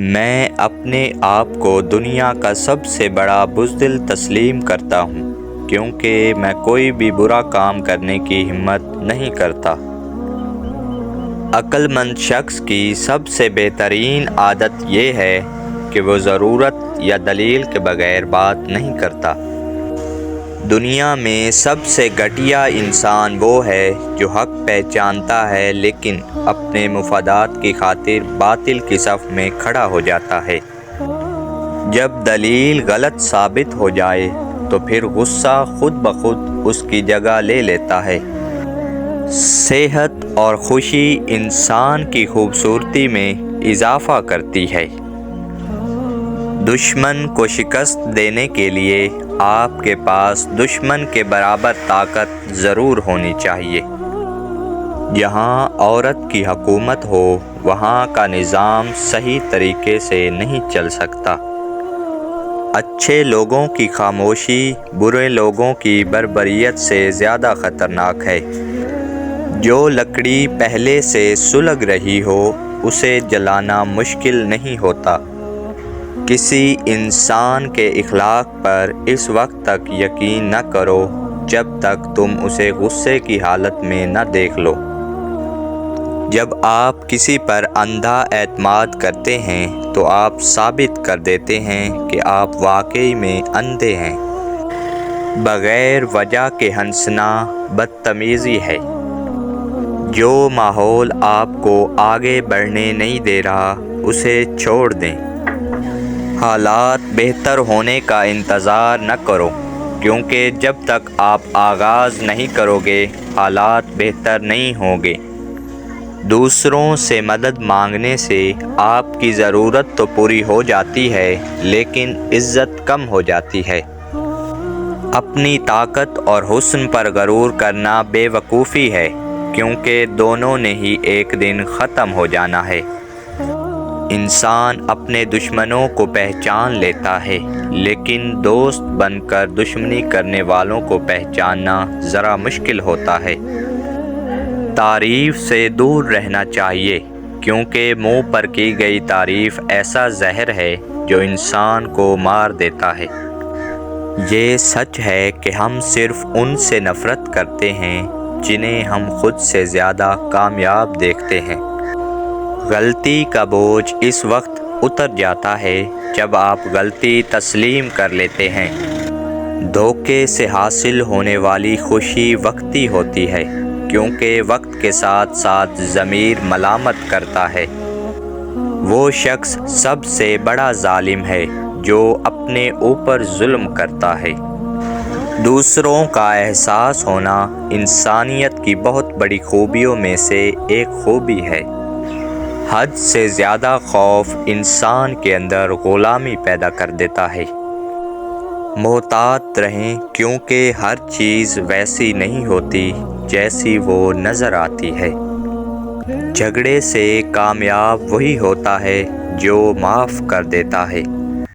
میں اپنے آپ کو دنیا کا سب سے بڑا بزدل تسلیم کرتا ہوں کیونکہ میں کوئی بھی برا کام کرنے کی ہمت نہیں کرتا۔ عقل مند شخص کی سب سے بہترین عادت یہ ہے کہ وہ ضرورت یا دلیل کے بغیر بات نہیں کرتا۔ دنیا میں سب سے گھٹیا انسان وہ ہے جو حق پہچانتا ہے لیکن اپنے مفادات کی خاطر باطل کی صف میں کھڑا ہو جاتا ہے۔ جب دلیل غلط ثابت ہو جائے تو پھر غصہ خود بخود اس کی جگہ لے لیتا ہے۔ صحت اور خوشی انسان کی خوبصورتی میں اضافہ کرتی ہے۔ دشمن کو شکست دینے کے لیے آپ کے پاس دشمن کے برابر طاقت ضرور ہونی چاہیے۔ جہاں عورت کی حکومت ہو وہاں کا نظام صحیح طریقے سے نہیں چل سکتا۔ اچھے لوگوں کی خاموشی برے لوگوں کی بربریت سے زیادہ خطرناک ہے۔ جو لکڑی پہلے سے سلگ رہی ہو اسے جلانا مشکل نہیں ہوتا۔ کسی انسان کے اخلاق پر اس وقت تک یقین نہ کرو جب تک تم اسے غصے کی حالت میں نہ دیکھ لو۔ جب آپ کسی پر اندھا اعتماد کرتے ہیں تو آپ ثابت کر دیتے ہیں کہ آپ واقعی میں اندھے ہیں۔ بغیر وجہ کے ہنسنا بدتمیزی ہے۔ جو ماحول آپ کو آگے بڑھنے نہیں دے رہا اسے چھوڑ دیں۔ حالات بہتر ہونے کا انتظار نہ کرو کیونکہ جب تک آپ آغاز نہیں کرو گے حالات بہتر نہیں ہوں گے۔ دوسروں سے مدد مانگنے سے آپ کی ضرورت تو پوری ہو جاتی ہے لیکن عزت کم ہو جاتی ہے۔ اپنی طاقت اور حسن پر غرور کرنا بے وقوفی ہے کیونکہ دونوں نے ہی ایک دن ختم ہو جانا ہے۔ انسان اپنے دشمنوں کو پہچان لیتا ہے لیکن دوست بن کر دشمنی کرنے والوں کو پہچاننا ذرا مشکل ہوتا ہے۔ تعریف سے دور رہنا چاہیے کیونکہ منہ پر کی گئی تعریف ایسا زہر ہے جو انسان کو مار دیتا ہے۔ یہ سچ ہے کہ ہم صرف ان سے نفرت کرتے ہیں جنہیں ہم خود سے زیادہ کامیاب دیکھتے ہیں۔ غلطی کا بوجھ اس وقت اتر جاتا ہے جب آپ غلطی تسلیم کر لیتے ہیں۔ دھوکے سے حاصل ہونے والی خوشی وقتی ہوتی ہے کیونکہ وقت کے ساتھ ساتھ ضمیر ملامت کرتا ہے۔ وہ شخص سب سے بڑا ظالم ہے جو اپنے اوپر ظلم کرتا ہے۔ دوسروں کا احساس ہونا انسانیت کی بہت بڑی خوبیوں میں سے ایک خوبی ہے۔ حد سے زیادہ خوف انسان کے اندر غلامی پیدا کر دیتا ہے۔ محتاط رہیں کیونکہ ہر چیز ویسی نہیں ہوتی جیسی وہ نظر آتی ہے۔ جھگڑے سے کامیاب وہی ہوتا ہے جو معاف کر دیتا ہے۔